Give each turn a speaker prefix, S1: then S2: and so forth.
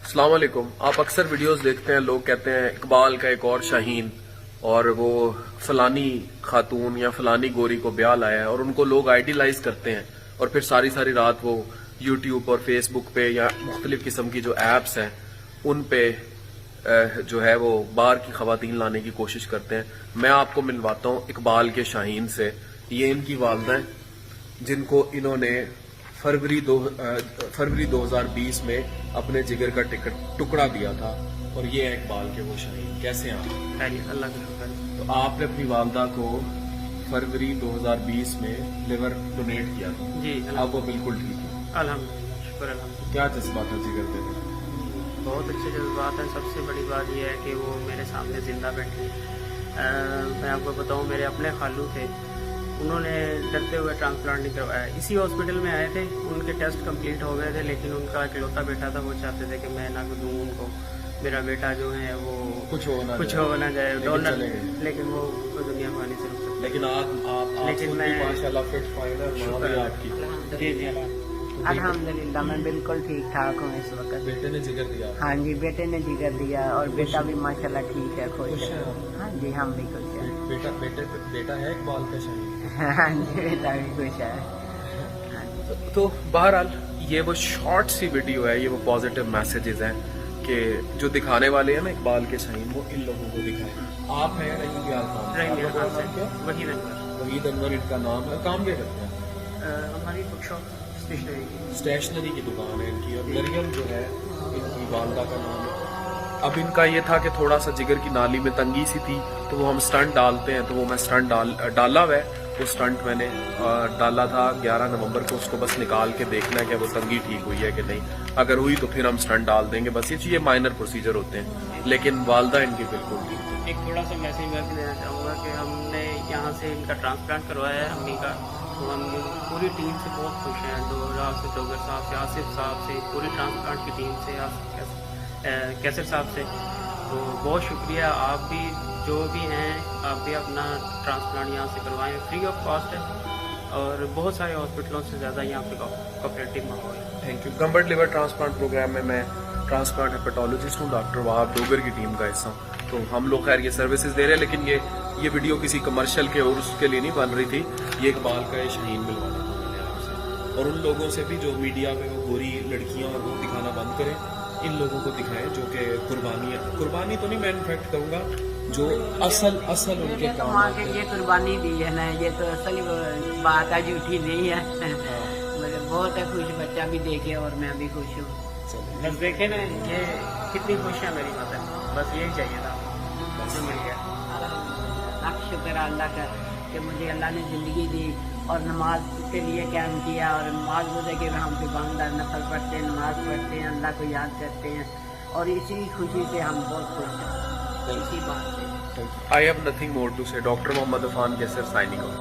S1: अस्सलाम वालेकुम। आप अक्सर वीडियोस देखते हैं, लोग कहते हैं इकबाल का एक और शाहीन और वो फलानी खातून या फलानी गोरी को ब्याह लाया है, और उनको लोग आइडियलाइज करते हैं और फिर सारी सारी रात वो यूट्यूब और फेसबुक पे या मुख्तलिफ किस्म की जो एप्स हैं उन पे जो है वो बाहर की खवातीन लाने की कोशिश करते हैं। मैं आपको मिलवाता हूँ इकबाल के शाहीन से। ये इनकी वालदा हैं जिनको इन्होंने फरवरी 2020 में अपने जिगर का टुकड़ा दिया था, और ये है इकबाल के वो शाहीन। कैसे हैं आप?
S2: अल्लाह का शुक्र।
S1: तो आपने अपनी वालदा को फरवरी 2020 में लिवर डोनेट किया था
S2: जी,
S1: अब वो बिल्कुल ठीक है?
S2: अल्हम्दुलिल्लाह, शुक्र अल्हम्दुलिल्लाह।
S1: क्या जज्बा था जिगर देने?
S2: बहुत अच्छे जज्बात हैं। सबसे बड़ी बात यह है कि वो मेरे सामने जिंदा बैठे हैं। मैं आपको बताऊं, मेरे अपने खालू थे, उन्होंने डरते हुए ट्रांसप्लांट नहीं करवाया। इसी हॉस्पिटल में आए थे, उनके टेस्ट कंप्लीट हो गए थे, लेकिन उनका इकलौता बेटा था, वो चाहते थे कि मैं ना दूं उनको, मेरा बेटा जो है वो कुछ हो ना जाए डोनर, लेकिन वो दुनिया को आने से रुक सकते।
S1: लेकिन
S2: लेकिन मैं
S1: माशाल्लाह फिट फाइन है आपकी।
S2: जी
S3: अल्हम्दुलिल्लाह मैं बिल्कुल ठीक ठाक हूँ इस वक्त।
S1: बेटे ने जिगर दिया?
S3: हाँ जी, बेटे ने जिगर दिया और बेटा भी माशाल्लाह ठीक है, खुश है। हाँ जी, हम भी खुश हैं।
S1: बेटा है इकबाल का शाहीन?
S3: हाँ जी, बेटा भी खुश है।
S1: तो बहरहाल ये वो शॉर्ट सी वीडियो है, ये वो पॉजिटिव मैसेजेस हैं कि जो दिखाने वाले हैं ना इकबाल के शाहीन, वो इन लोगों को दिखाएं। आप हैं वहीद अनवर इनका नाम है। काम क्या करते हैं?
S2: हमारी बुक शॉप
S1: स्टेशनरी की दुकान है इनकी, और मरियम जो है इनकी वालदा का नाम है। अब इनका ये था कि थोड़ा सा जिगर की नाली में तंगी सी थी, तो वो हम स्टंट डालते हैं, तो वो मैं स्टंट डाला हुआ है। वो स्टंट मैंने डाला था 11 नवंबर को, उसको बस निकाल के देखना है कि वो तंगी ठीक हुई है कि नहीं। अगर हुई तो फिर हम स्टंट डाल देंगे। बस ये चीज़ें माइनर प्रोसीजर होते हैं, लेकिन वालदा इनकी बिल्कुल ठीक।
S2: एक थोड़ा सा मैसेज मैं भी देना चाहूँगा कि हमने यहाँ से इनका ट्रांसप्लांट करवाया है अम्मी का, तो हम पूरी टीम से बहुत खुश हैं। डॉक्टर साहब से, आसिफ साहब से, पूरी ट्रांसप्लांट की टीम से, कैसर साहब से, तो बहुत शुक्रिया। आप भी जो भी हैं, आप भी अपना ट्रांसप्लांट यहाँ से करवाएं, फ्री ऑफ कॉस्ट है, और बहुत सारे हॉस्पिटलों से ज़्यादा यहाँ पे कोऑपरेटिव माहौल है।
S1: Thank you. Gambat liver transplant programme में मैं ट्रांसप्लांट हेपेटोलॉजिस्ट हूँ, डॉक्टर वहाब डोगर की टीम का हिस्सा हूँ। तो हम लोग खैर ये सर्विसेज दे रहे हैं, लेकिन ये वीडियो किसी कमर्शियल के और उसके लिए नहीं बन रही थी। ये इकबाल का ये शाहीन मिलवाना था मैंने आपसे, और उन लोगों से भी जो मीडिया में वो गोरी लड़कियां और वो दिखाना बंद करें, इन लोगों को दिखाएं जो कि कुर्बानी तो नहीं मैं इनफैक्ट कहूँगा, जो असल उनके काम आते हैं।
S3: ये कुर्बानी दी है ना, ये तो असल बात है, झूठी नहीं है। मतलब बहुत है खुश, बच्चा भी देखे और मैं भी खुश हूँ।
S2: बस देखे ना ये कितनी खुश है मेरी मदर, बस यही चाहिए था, बस मिल गया।
S3: लाख शुक्र अल्लाह का कि मुझे अल्लाह ने ज़िंदगी दी और नमाज के लिए कायम किया, और नमाज रोज़े के हम दुकानदार नफल पढ़ते हैं, नमाज पढ़ते हैं, अल्लाह को याद करते हैं, और इसी खुशी से हम बहुत खुश हैं, इसी बात से।
S1: I have nothing more to say. Dr. Mohammad Afan Kaisar signing off.